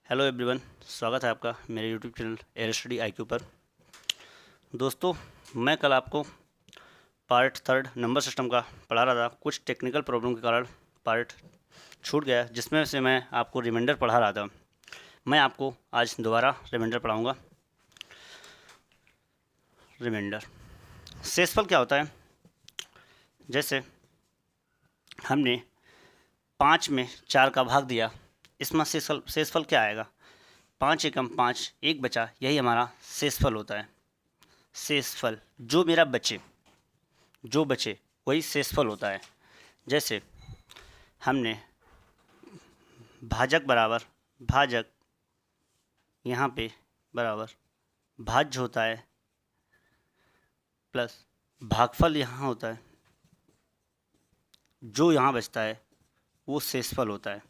Hello everyone, स्वागत है आपका मेरे YouTube channel air study IQ पर। दोस्तों, मैं कल आपको पार्ट 3 नंबर सिस्टम का पढ़ा रहा था। कुछ टेक्निकल प्रॉब्लम के कारण पार्ट छूट गया, जिसमें से मैं आपको रिमाइंडर पढ़ा रहा था। मैं आपको आज दोबारा रिमाइंडर पढ़ाऊँगा। रिमाइंडर शेषफल क्या होता है? जैसे हमने 5 में 4 का भाग दिया, इसमें शेषफल क्या आएगा? 5 एकम 5, 1 बचा, यही हमारा शेषफल होता है। शेषफल जो मेरा बचे वही शेषफल होता है। जैसे हमने भाजक बराबर भाजक यहाँ पे बराबर भाज्य होता है प्लस भागफल यहाँ होता है, जो यहाँ बचता है वो शेषफल होता है।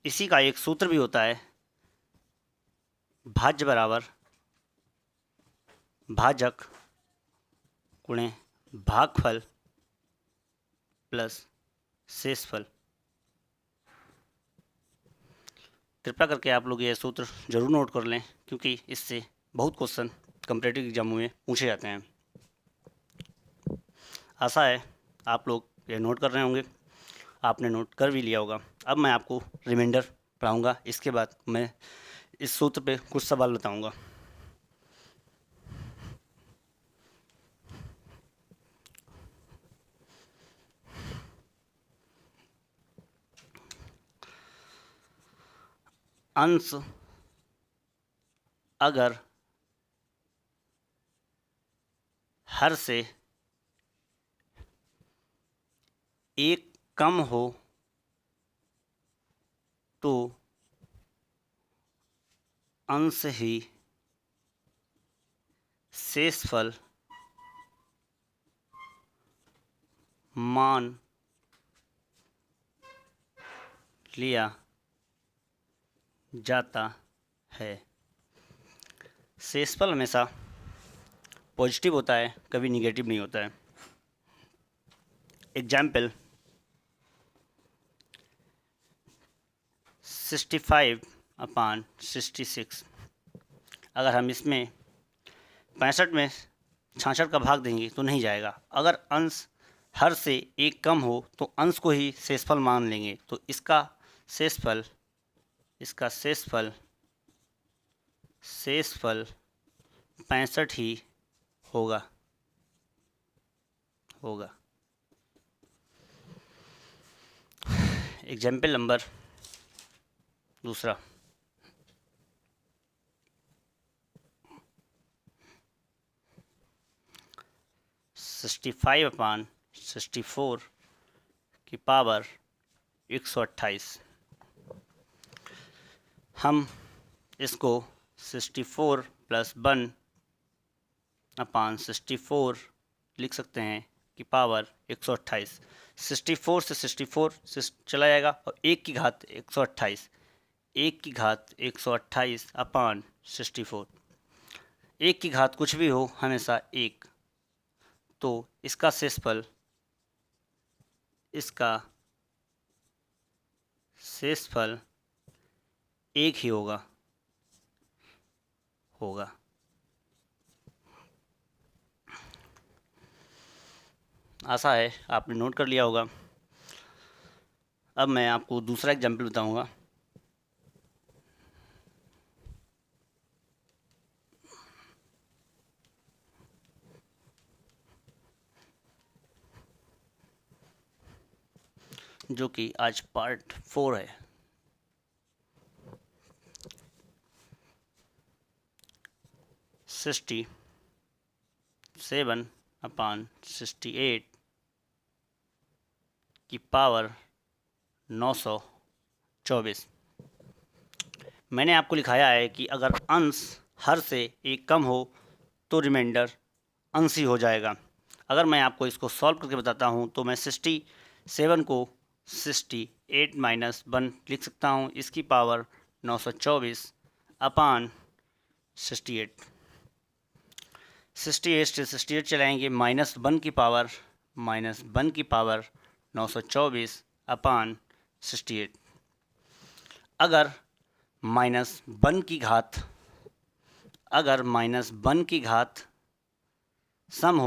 इसी का एक सूत्र भी होता है, भाज्य बराबर भाजक गुणे भागफल प्लस शेषफल। कृपया करके आप लोग ये सूत्र जरूर नोट कर लें, क्योंकि इससे बहुत क्वेश्चन कॉम्पिटिटिव एग्जामों में पूछे जाते हैं। आशा है आप लोग ये नोट कर रहे होंगे, आपने नोट कर भी लिया होगा। अब मैं आपको रिमाइंडर पढ़ाऊँगा, इसके बाद मैं इस सूत्र पे कुछ सवाल बताऊँगा। अंश अगर हर से एक कम हो तो अंश ही शेषफल मान लिया जाता है। शेषफल हमेशा पॉजिटिव होता है, कभी निगेटिव नहीं होता है। एग्जाम्पल 65/66। अगर हम इसमें 65 में 66 का भाग देंगे तो नहीं जाएगा। अगर अंश हर से एक कम हो तो अंश को ही शेषफल मान लेंगे, तो इसका शेषफल 65 ही होगा। एग्जाम्पल नंबर दूसरा, 65/64 की पावर 128। हम इसको 64 + 1/64 लिख सकते हैं कि पावर 128। 64 से 64 से चला जाएगा और 1 की घात 128, 1 की घात 128/64। 1 की घात कुछ भी हो, हमेशा 1, तो इसका शेषफल 1 ही होगा। आशा है आपने नोट कर लिया होगा। अब मैं आपको दूसरा एग्जाम्पल बताऊंगा। जो कि आज पार्ट 4 है। सिक्सटी 7/68 की पावर 924। मैंने आपको लिखाया है कि अगर अंश हर से एक कम हो तो रिमाइंडर अंश ही हो जाएगा। अगर मैं आपको इसको सॉल्व करके बताता हूँ तो मैं 67 को 68 - 1 लिख सकता हूँ, इसकी पावर 924/68। 68 से 68 चलाएंगे, -1 की पावर 924/68। अगर -1 की घात, अगर -1 की घात सम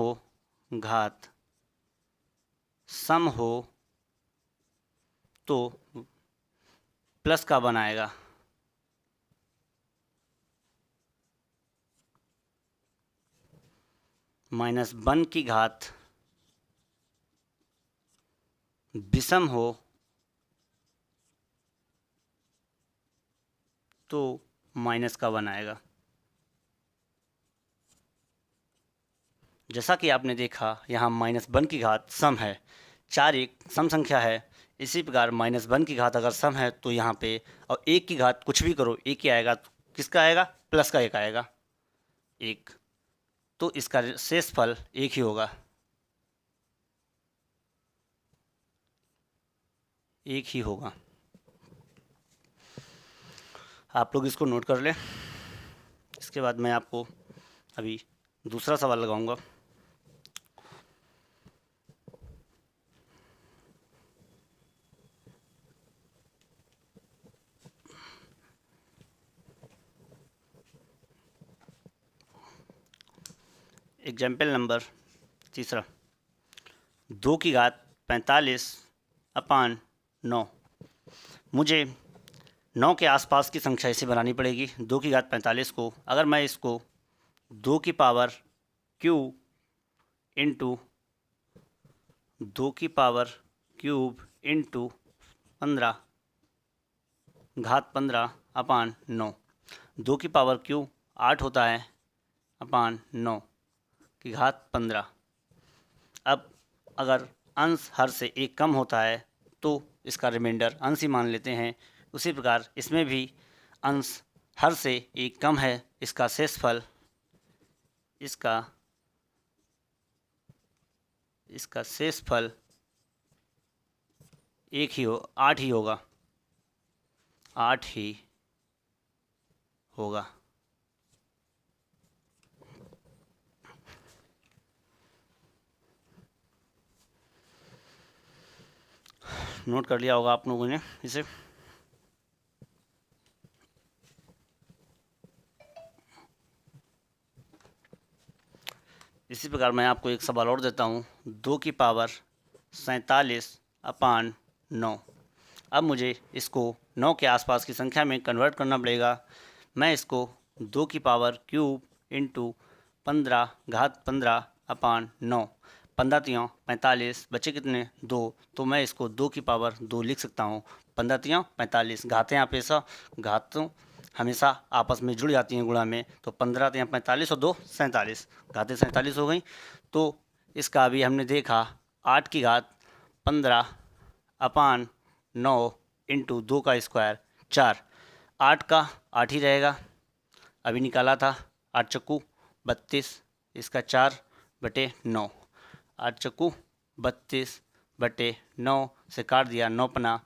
हो तो प्लस का बनाएगा। -1 की घात विषम हो तो माइनस का बनाएगा। जैसा कि आपने देखा यहाँ -1 की घात सम है, 4 एक सम संख्या है। इसी प्रकार -1 की घात अगर सम है तो यहाँ पे और 1 की घात कुछ भी करो एक ही आएगा, तो किसका आएगा? प्लस का 1 आएगा, 1। तो इसका शेषफल 1 ही होगा, 1 ही होगा। आप लोग इसको नोट कर लें। इसके बाद मैं आपको अभी दूसरा सवाल लगाऊंगा। एग्जाम्पल नंबर तीसरा, 2 की घात 45/9। मुझे 9 के आसपास की संख्या इसे बनानी पड़ेगी। 2 की घात 45 को अगर मैं इसको 2 की पावर क्यूब इंटू 2 की पावर क्यूब इंटू 15 घात 15/9, 2 की पावर क्यूब 8 होता है अपान 9 की घात 15। अब अगर अंश हर से 1 कम होता है तो इसका रिमाइंडर अंश ही मान लेते हैं। उसी प्रकार इसमें भी अंश हर से 1 कम है, इसका शेषफल इसका शेषफल 8 ही होगा, 8 ही होगा। नोट कर लिया होगा आप लोगों ने इसे। इसी प्रकार मैं आपको एक सवाल और देता हूँ, 2 की पावर 47/9। अब मुझे इसको 9 के आसपास की संख्या में कन्वर्ट करना पड़ेगा। मैं इसको 2 की पावर क्यूब इंटू 15 घात 15/9, 15 तियाँ 45, बचे कितने? 2। तो मैं इसको 2 की पावर 2 लिख सकता हूँ। 15 तियाँ 45, घातें आप ऐसा घातों हमेशा आपस में जुड़ जाती हैं गुणा में, तो 15 तियाँ 45 और 2 47, घातें 47 हो गई। तो इसका अभी हमने देखा 8 की घात 15/9 इंटू 2 का स्क्वायर 4, 8 का 8 ही रहेगा, अभी निकाला था। 8 चक्कू 32, इसका 4/9, 8 चक्कू 32/9 से काट दिया, 9 पना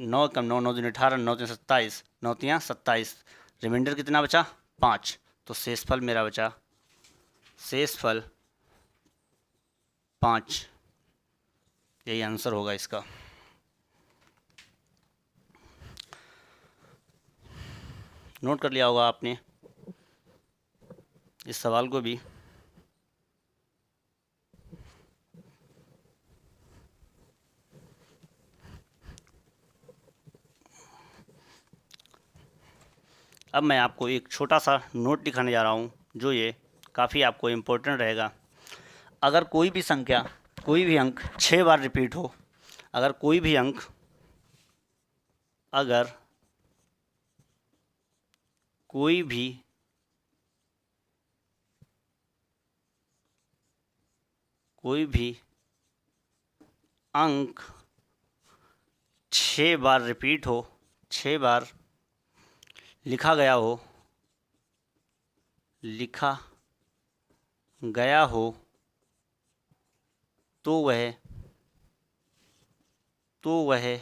9 कम 9, 9 दूनी 18, 9 तीन 27, 9 तियाँ 27, रिमाइंडर कितना बचा? 5। तो शेषफल मेरा बचा, शेषफल 5, यही आंसर होगा इसका। नोट कर लिया होगा आपने इस सवाल को भी। अब मैं आपको एक छोटा सा नोट दिखाने जा रहा हूँ, जो ये काफ़ी आपको इम्पोर्टेंट रहेगा। अगर कोई भी संख्या, कोई भी अंक 6 बार रिपीट हो, अगर कोई भी अंक अंक 6 बार रिपीट हो, 6 बार लिखा गया हो तो वह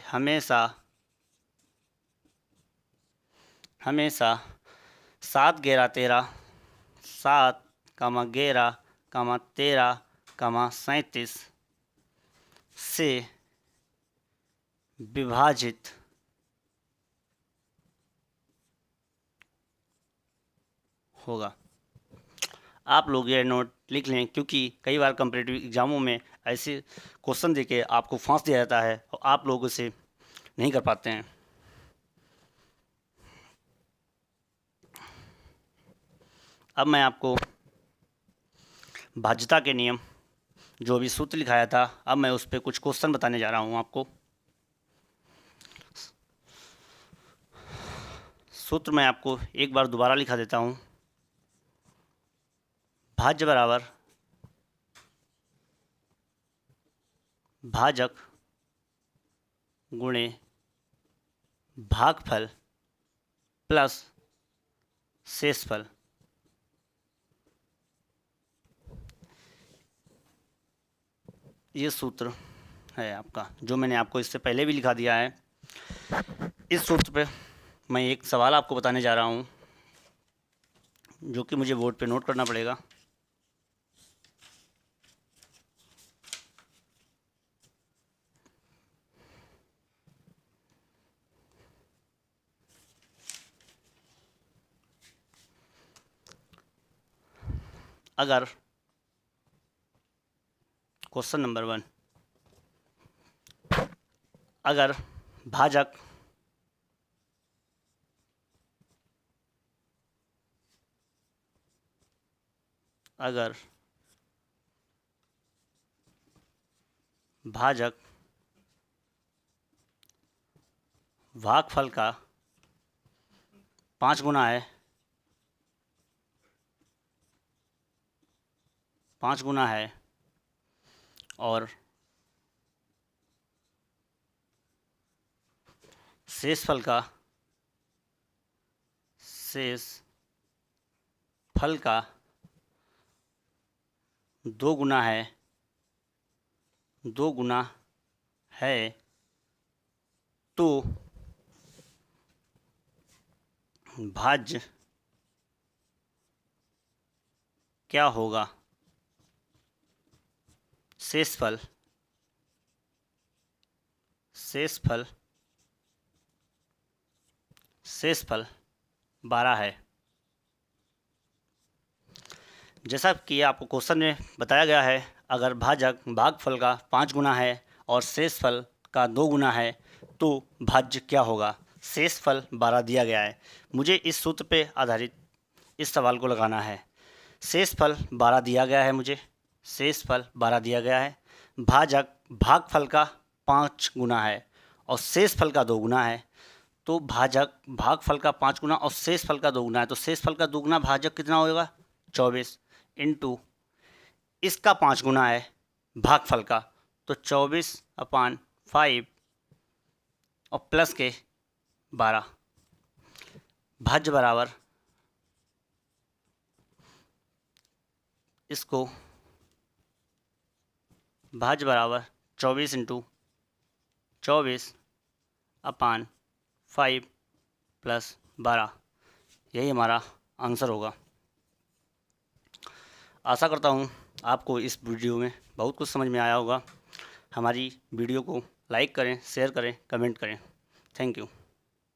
हमेशा 7 11 13, 7 11 13 37 से विभाजित होगा। आप लोग ये नोट लिख लें, क्योंकि कई बार कम्पिटिटिव एग्ज़ामों में ऐसे क्वेश्चन देके आपको फांस दिया जाता है और आप लोग उसे नहीं कर पाते हैं। अब मैं आपको भाज्यता के नियम, जो भी सूत्र लिखाया था, अब मैं उस पर कुछ क्वेश्चन बताने जा रहा हूँ आपको। सूत्र मैं आपको एक बार दोबारा लिखा देता हूँ। भाज्य बराबर भाजक गुणे भागफल प्लस शेषफल। ये सूत्र है आपका, जो मैंने आपको इससे पहले भी लिखा दिया है। इस सूत्र पे मैं एक सवाल आपको बताने जा रहा हूँ, जो कि मुझे बोर्ड पे नोट करना पड़ेगा। अगर क्वेश्चन नंबर 1, अगर भाजक भागफल का 5 गुना है, 5 गुना है और शेषफल का 2 गुना है, 2 गुना है, तो भाज्य क्या होगा? शेषफल 12 है। जैसा कि आपको क्वेश्चन में बताया गया है, अगर भागफल का 5 गुना है और शेषफल का 2 गुना है, तो भाज्य क्या होगा? शेषफल 12 दिया गया है, मुझे इस सूत्र पे आधारित इस सवाल को लगाना है। शेषफल 12 दिया गया है, मुझे शेषफल 12 दिया गया है। भागफल का 5 गुना है और शेषफल का 2 गुना है, तो भागफल का 5 गुना और शेषफल का 2 गुना है, तो शेषफल का 2 गुना भाजक कितना होगा? 24 इंटू इसका 5 गुना है भागफल का, तो 24/5 और प्लस के 12। भाज्य बराबर इसको भाज्य बराबर 24 इंटू 24/5 प्लस 12, यही हमारा आंसर होगा। आशा करता हूँ आपको इस वीडियो में बहुत कुछ समझ में आया होगा। हमारी वीडियो को लाइक करें, शेयर करें, कमेंट करें। Thank you.